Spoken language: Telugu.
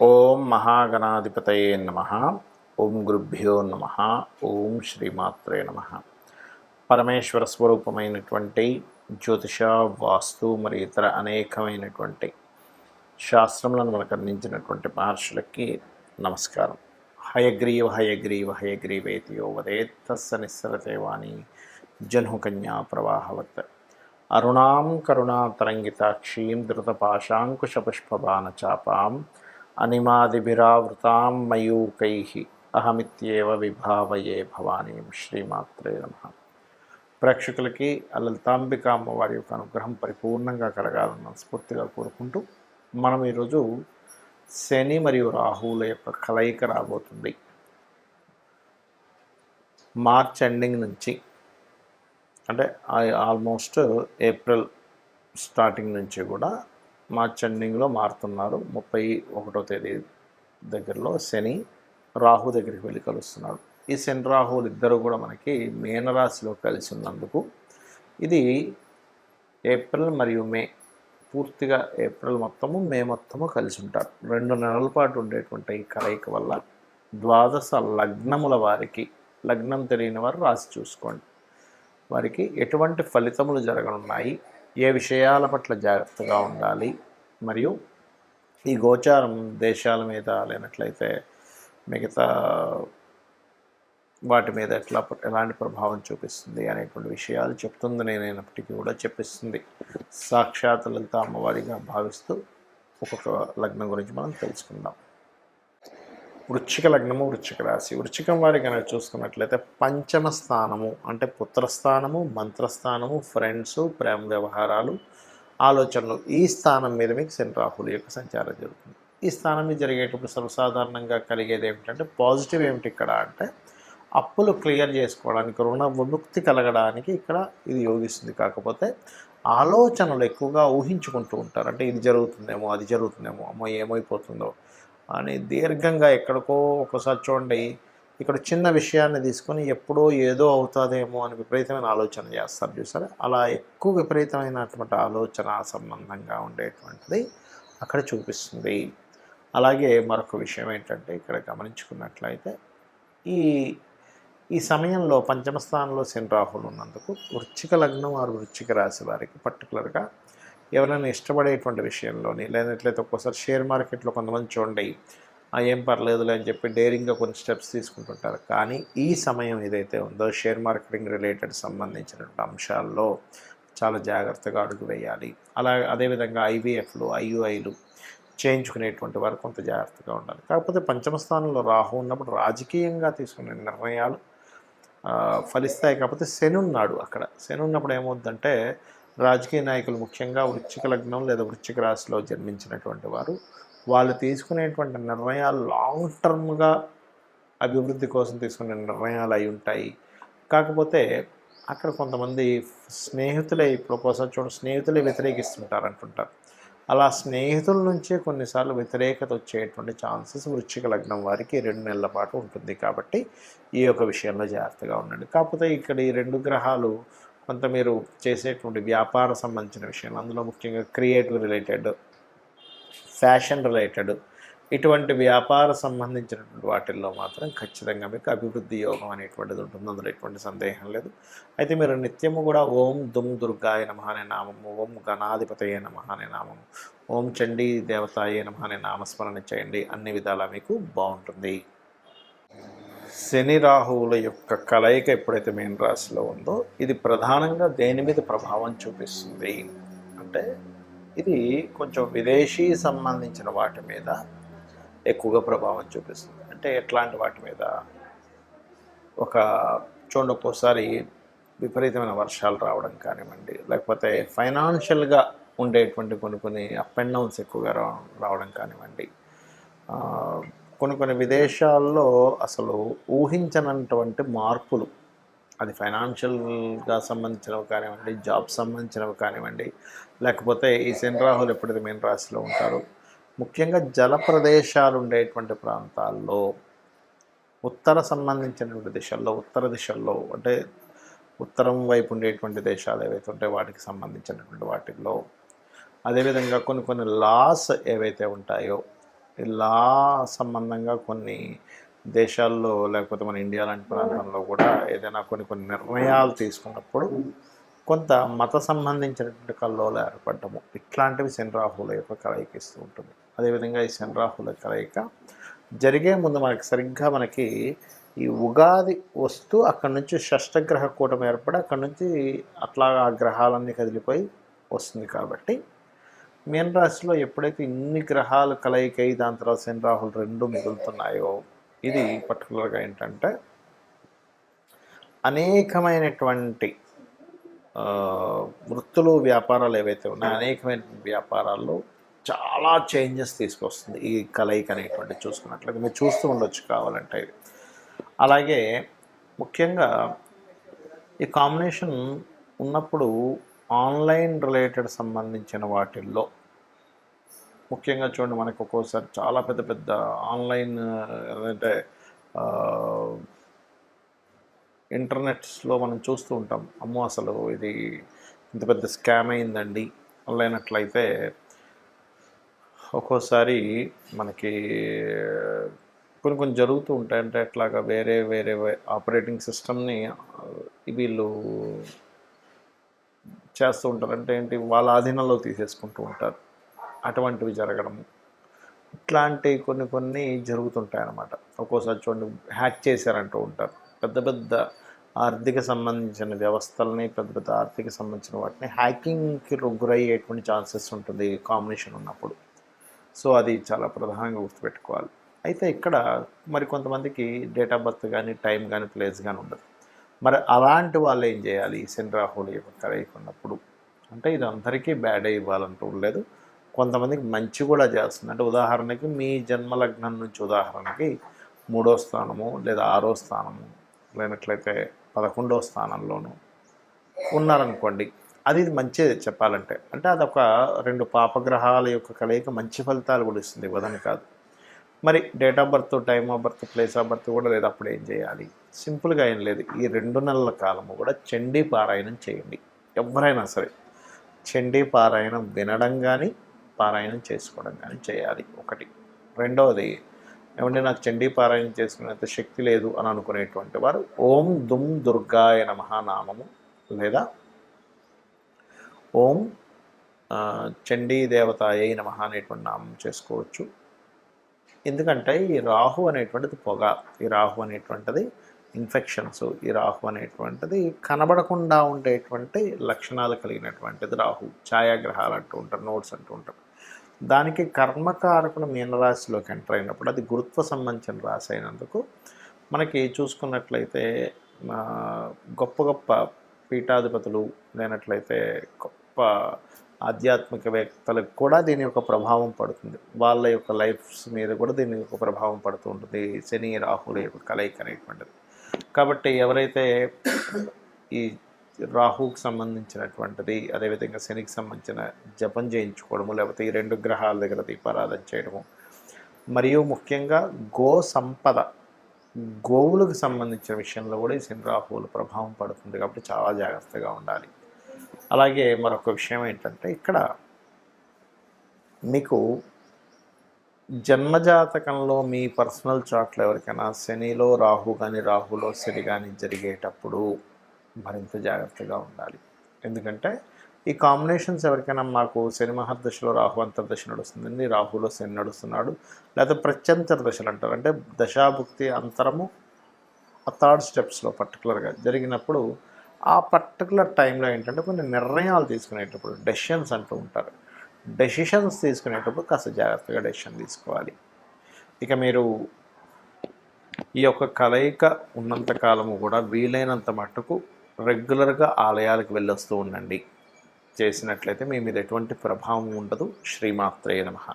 ఓం మహాగణాధిపతయే నమ. ఓం గురుభ్యో నమ. ఓం శ్రీమాత్రే నమ. పరమేశ్వర స్వరూపమైనటువంటి జ్యోతిష, వాస్తు మరియు ఇతర అనేకమైనటువంటి శాస్త్రములను మనకు అందించినటువంటి మహర్షులకి నమస్కారం. హయగ్రీవ హయగ్రీవ హయగ్రీవేతి యో వదేత్ తస్స నిస్సరతే వాణి జన్హుకన్యా ప్రవాహవత్. అరుణాం కరుణాతరంగితాక్షీం ధృతపాశాంకుశపుష్పబాణచాపాం అనిమాదిభిరావృతాం మయూకైః అహమిత్యేవ విభావయే భవానీం. శ్రీమాత్రే నమః. ప్రేక్షకులకి లలితాంబిక అమ్మవారి యొక్క అనుగ్రహం పరిపూర్ణంగా కలగాలని మనస్ఫూర్తిగా కోరుకుంటూ మనం ఈరోజు శని మరియు రాహువుల యొక్క కలయిక రాబోతుంది. మార్చ్ ఎండింగ్ నుంచి, అంటే ఆల్మోస్ట్ ఏప్రిల్ స్టార్టింగ్ నుంచి కూడా మార్చ్ ఎండింగ్లో మారుతున్నారు. 31వ తేదీ దగ్గరలో శని రాహు దగ్గరికి వెళ్ళి కలుస్తున్నాడు. ఈ శని రాహువులు ఇద్దరు కూడా మనకి మీనరాశిలో కలిసి ఉన్నందుకు ఇది ఏప్రిల్ మరియు మే, పూర్తిగా ఏప్రిల్ మొత్తము మే మొత్తము కలిసి ఉంటారు. 2 నెలల పాటు ఉండేటువంటి ఈ కలయిక వల్ల ద్వాదశ లగ్నముల వారికి, లగ్నం తెలియని వారు రాసి చూసుకోండి, వారికి ఎటువంటి ఫలితములు జరగనున్నాయి, ఏ విషయాల పట్ల జాగ్రత్తగా ఉండాలి, మరియు ఈ గోచారం దేశాల మీద లేనట్లయితే మిగతా వాటి మీద ఎలాంటి ప్రభావం చూపిస్తుంది అనేటువంటి విషయాలు చెప్తుంది. నేనైనప్పటికీ కూడా చెప్పిస్తుంది సాక్షాత్ లలిత అమ్మవారిగా భావిస్తూ ఒక్కొక్క లగ్నం గురించి మనం తెలుసుకుందాం. వృశ్చిక లగ్నము, వృశ్చిక రాశి. వృశ్చికం వారి కనుక చూసుకున్నట్లయితే పంచమ స్థానము అంటే పుత్రస్థానము, మంత్రస్థానము, ఫ్రెండ్స్, ప్రేమ వ్యవహారాలు, ఆలోచనలు, ఈ స్థానం మీద మీకు శని రాహుల యొక్క సంచారం జరుగుతుంది. ఈ స్థానం మీద జరిగేటప్పుడు సర్వసాధారణంగా కలిగేది ఏమిటంటే, పాజిటివ్ ఏమిటి ఇక్కడ అంటే అప్పులు క్లియర్ చేసుకోవడానికి, రుణ విముక్తి కలగడానికి ఇక్కడ ఇది యోగిస్తుంది. కాకపోతే ఆలోచనలు ఎక్కువగా ఊహించుకుంటూ ఉంటారు. అంటే ఇది జరుగుతుందేమో, అది జరుగుతుందేమో, అమ్మో ఏమైపోతుందో అని దీర్ఘంగా ఎక్కడికో ఒకసారి చూడండి, ఇక్కడ చిన్న విషయాన్ని తీసుకొని ఎప్పుడో ఏదో అవుతుందేమో అని విపరీతమైన ఆలోచన చేస్తారు చూసారా. అలా ఎక్కువ విపరీతమైనటువంటి ఆలోచన సంబంధంగా ఉండేటువంటిది అక్కడ చూపిస్తుంది. అలాగే మరొక విషయం ఏంటంటే, ఇక్కడ గమనించుకున్నట్లయితే ఈ సమయంలో పంచమ స్థానంలో శని రాహులు ఉన్నందుకు వృశ్చిక లగ్నం వారు వృశ్చిక రాశి వారికి పర్టికులర్గా ఎవరైనా ఇష్టపడేటువంటి విషయంలోని, లేనట్లయితే ఒక్కోసారి షేర్ మార్కెట్లో కొంతమంది చూడండి ఏం పర్లేదులే అని చెప్పి డేరింగ్గా కొన్ని స్టెప్స్ తీసుకుంటుంటారు. కానీ ఈ సమయం ఏదైతే ఉందో షేర్ మార్కెటింగ్ రిలేటెడ్ సంబంధించినటువంటి అంశాల్లో చాలా జాగ్రత్తగా అడుగు వేయాలి. అదేవిధంగా ఐవీఎఫ్లు, ఐయుఐలు చేయించుకునేటువంటి వారు కొంత జాగ్రత్తగా ఉండాలి. కాకపోతే పంచమ స్థానంలో రాహు ఉన్నప్పుడు రాజకీయంగా తీసుకునే నిర్ణయాలు ఫలిస్తాయి. కాకపోతే శని ఉన్నాడు అక్కడ. శని ఉన్నప్పుడు ఏమవుతుందంటే, రాజకీయ నాయకులు ముఖ్యంగా వృశ్చిక లగ్నం లేదా వృశ్చిక రాశిలో జన్మించినటువంటి వారు, వాళ్ళు తీసుకునేటువంటి నిర్ణయాలు లాంగ్ టర్మ్గా అభివృద్ధి కోసం తీసుకునే నిర్ణయాలు అయి ఉంటాయి. కాకపోతే అక్కడ కొంతమంది స్నేహితులే, ఇప్పుడు ఒక్కోసారి చూడండి స్నేహితులే వ్యతిరేకిస్తుంటారు అంటుంటారు. అలా స్నేహితుల నుంచే కొన్నిసార్లు వ్యతిరేకత వచ్చేటువంటి ఛాన్సెస్ వృశ్చిక లగ్నం వారికి 2 నెలల పాటు ఉంటుంది. కాబట్టి ఈ యొక్క విషయంలో జాగ్రత్తగా ఉండండి. కాకపోతే ఇక్కడ ఈ 2 గ్రహాలు కొంత మీరు చేసేటువంటి వ్యాపార సంబంధించిన విషయాలు, అందులో ముఖ్యంగా క్రియేటివ్ రిలేటెడ్, ఫ్యాషన్ రిలేటెడ్, ఇటువంటి వ్యాపార సంబంధించినటువంటి వాటిల్లో మాత్రం ఖచ్చితంగా మీకు అభివృద్ధి యోగం అనేటువంటిది ఉంటుంది. అందులో ఎటువంటి సందేహం లేదు. అయితే మీరు నిత్యము కూడా ఓం దుమ్ దుర్గాయ నమః అనే నామము, ఓం గణాధిపతయే నమః అనే నామము, ఓం చండీ దేవతాయే నమః అనే నామస్మరణ చేయండి. అన్ని విధాలా మీకు బాగుంటుంది. శని రాహువుల యొక్క కలయిక ఎప్పుడైతే మీన రాశిలో ఉందో, ఇది ప్రధానంగా దేని మీద ప్రభావం చూపిస్తుంది అంటే, ఇది కొంచెం విదేశీ సంబంధించిన వాటి మీద ఎక్కువగా ప్రభావం చూపిస్తుంది. అంటే ఎట్లాంటి వాటి మీద, చూడండి ఒక్కోసారి విపరీతమైన వర్షాలు రావడం కానివ్వండి, లేకపోతే ఫైనాన్షియల్గా ఉండేటువంటి కొన్ని అప్ అండ్ డౌన్స్ ఎక్కువగా రావడం కానివ్వండి, కొన్ని విదేశాల్లో అసలు ఊహించనటువంటి మార్పులు, అది ఫైనాన్షియల్గా సంబంధించినవి కానివ్వండి, జాబ్ సంబంధించినవి కానివ్వండి, లేకపోతే ఈ శని రాహులు ఎప్పుడైతే మీన రాశిలో ఉంటారో, ముఖ్యంగా జల ప్రదేశాలు ఉండేటువంటి ప్రాంతాల్లో, ఉత్తర సంబంధించినటువంటి దిశల్లో, ఉత్తర దిశల్లో అంటే ఉత్తరం వైపు ఉండేటువంటి దేశాలు ఏవైతే ఉంటాయో వాటికి సంబంధించినటువంటి వాటిల్లో, అదేవిధంగా కొన్ని లాస్ ఏవైతే ఉంటాయో లా సంబంధంగా కొన్ని దేశాల్లో లేకపోతే మన ఇండియా లాంటి ప్రాంతంలో కూడా ఏదైనా కొన్ని నిర్ణయాలు తీసుకున్నప్పుడు కొంత మత సంబంధించినటువంటి కల్లోలు ఏర్పడటము ఇట్లాంటివి శని రాహుల యొక్క కలయిక ఇస్తూ ఉంటుంది. అదేవిధంగా ఈ శని రాహుల కలయిక జరిగే ముందు మనకి ఈ ఉగాది వస్తూ అక్కడి నుంచి షష్టగ్రహ కూటమి ఏర్పడి అక్కడి నుంచి అట్లా ఆ గ్రహాలన్నీ కదిలిపోయి వస్తుంది. కాబట్టి మీన రాశిలో ఎప్పుడైతే ఇన్ని గ్రహాలు కలయికై దాని తర్వాత శని రాహులు రెండు మిగులుతున్నాయో ఇది పర్టికులర్గా ఏంటంటే అనేకమైనటువంటి వృత్తులు వ్యాపారాలు ఏవైతే ఉన్నాయో అనేకమైన వ్యాపారాల్లో చాలా చేంజెస్ తీసుకొస్తుంది ఈ కలయిక అనేటువంటి చూసుకున్నట్లయితే మీరు చూస్తూ ఉండొచ్చు కావాలంటే ఇది. అలాగే ముఖ్యంగా ఈ కాంబినేషన్ ఉన్నప్పుడు ఆన్లైన్ రిలేటెడ్ సంబంధించిన వాటిల్లో ముఖ్యంగా చూడండి మనకు ఒక్కోసారి చాలా పెద్ద పెద్ద ఆన్లైన్ అంటే ఇంటర్నెట్స్లో మనం చూస్తూ ఉంటాం, అమ్మో అసలు ఇది ఇంత పెద్ద స్కామ్ అయిందండి ఆన్లైన్. అట్లయితే ఒక్కోసారి మనకి కొన్ని జరుగుతూ ఉంటాయి. అంటే అట్లాగా వేరే ఆపరేటింగ్ సిస్టమ్ని వీళ్ళు చేస్తూ ఉంటారు. అంటే ఏంటి, వాళ్ళ ఆధీనంలో తీసేసుకుంటూ ఉంటారు. అటువంటివి జరగడము ఇట్లాంటి కొన్ని జరుగుతుంటాయి అన్నమాట. ఒక్కోసారి చూడండి హ్యాక్ చేశారంటూ ఉంటారు. పెద్ద ఆర్థిక సంబంధించిన వ్యవస్థలని పెద్ద ఆర్థిక సంబంధించిన వాటిని హ్యాకింగ్కి గురయ్యేటువంటి ఛాన్సెస్ ఉంటుంది కాంబినేషన్ ఉన్నప్పుడు. సో అది చాలా ప్రధానంగా గుర్తుపెట్టుకోవాలి. అయితే ఇక్కడ మరి కొంతమందికి డేట్ ఆఫ్ బర్త్ కానీ టైం కానీ ప్లేస్ కానీ ఉండదు. మరి అలాంటి వాళ్ళు ఏం చేయాలి శని రాహులు కలయిక ఉన్నప్పుడు? అంటే ఇది అందరికీ బ్యాడే ఇవ్వాలంటూ లేదు, కొంతమందికి మంచి కూడా చేస్తుంది. అంటే ఉదాహరణకి మీ జన్మలగ్నం నుంచి ఉదాహరణకి 3వ స్థానము లేదా 6వ స్థానము లేనట్లయితే 11వ స్థానంలోనూ ఉన్నారనుకోండి, అది మంచిది చెప్పాలంటే. అంటే అదొక 2 పాపగ్రహాల యొక్క కలయిక మంచి ఫలితాలు కూడా ఇస్తుంది, ఇవ్వదని కాదు. మరి date of birth time of birth place of birth కూడా లేదు. అప్పుడు ఏం చేయాలి? సింపుల్గా ఏం లేదు, ఈ 2 నెలల కాలము కూడా చండీ పారాయణం చేయండి. ఎవరైనా సరే చండీ పారాయణం వినడం కానీ పారాయణం చేసుకోవడం కానీ చేయాలి ఒకటి. రెండవది ఏమంటే నాకు చండీ పారాయణం చేసుకునేంత శక్తి లేదు అని అనుకునేటువంటి వారు ఓం దుమ్ దుర్గాయ నమః నామము లేదా ఓం చండీ దేవతాయై నమః అనేటువంటి నామం చేసుకోవచ్చు. ఎందుకంటే ఈ రాహు అనేటువంటిది పొగ, ఈ రాహు అనేటువంటిది ఇన్ఫెక్షన్స్, ఈ రాహు అనేటువంటిది కనబడకుండా ఉండేటువంటి లక్షణాలు కలిగినటువంటిది రాహు. ఛాయాగ్రహాలు అంటూ ఉంటారు, నోట్స్ అంటూ ఉంటారు. దానికి కర్మకారకుడు మీనరాశిలోకి ఎంటర్ అయినప్పుడు అది గురుత్వ సంబంధించిన రాశి అయినందుకు మనకి చూసుకున్నట్లయితే గొప్ప పీఠాధిపతులు లేనట్లయితే గొప్ప ఆధ్యాత్మికవేత్తలకు కూడా దీని యొక్క ప్రభావం పడుతుంది. వాళ్ళ యొక్క లైఫ్స్ మీద కూడా దీని యొక్క ప్రభావం పడుతూ ఉంటుంది శని రాహుల యొక్క కలయిక అనేటువంటిది. కాబట్టి ఎవరైతే ఈ రాహుకి సంబంధించినటువంటిది అదేవిధంగా శనికి సంబంధించిన జపం చేయించుకోవడము లేకపోతే ఈ 2 గ్రహాల దగ్గర దీపారాధన చేయడము మరియు ముఖ్యంగా గో సంపద గోవులకు సంబంధించిన విషయంలో కూడా ఈ శని రాహువుల ప్రభావం పడుతుంది. కాబట్టి చాలా జాగ్రత్తగా ఉండాలి. అలాగే మరొక విషయం ఏంటంటే ఇక్కడ మీకు జన్మజాతకంలో మీ పర్సనల్ చార్ట్లో ఎవరికైనా శనిలో రాహు కానీ రాహులో శని కానీ జరిగేటప్పుడు మరింత జాగ్రత్తగా ఉండాలి. ఎందుకంటే ఈ కాంబినేషన్స్ ఎవరికైనా మాకు శని మహర్దశలో రాహు అంతర్దశ నడుస్తుందండి, రాహులో శని నడుస్తున్నాడు, లేదా ప్రత్యంతర దశలు అంటారు. అంటే దశాభుక్తి అంతరము ఆ 3rd స్టెప్స్లో పర్టికులర్గా జరిగినప్పుడు ఆ పర్టికులర్ టైంలో ఏంటంటే కొన్ని నిర్ణయాలు తీసుకునేటప్పుడు డెసిషన్స్ అంటూ ఉంటారు. డెసిషన్స్ తీసుకునేటప్పుడు కాస్త జాగ్రత్తగా డెసిషన్ తీసుకోవాలి. ఇక మీరు ఈ యొక్క కలయిక ఉన్నంత కాలము కూడా వీలైనంత మట్టుకు రెగ్యులర్గా ఆలయాలకు వెళ్ళొస్తూ ఉండండి. చేసినట్లయితే మీ మీద ఎటువంటి ప్రభావం ఉండదు. శ్రీమాత్రే నమః.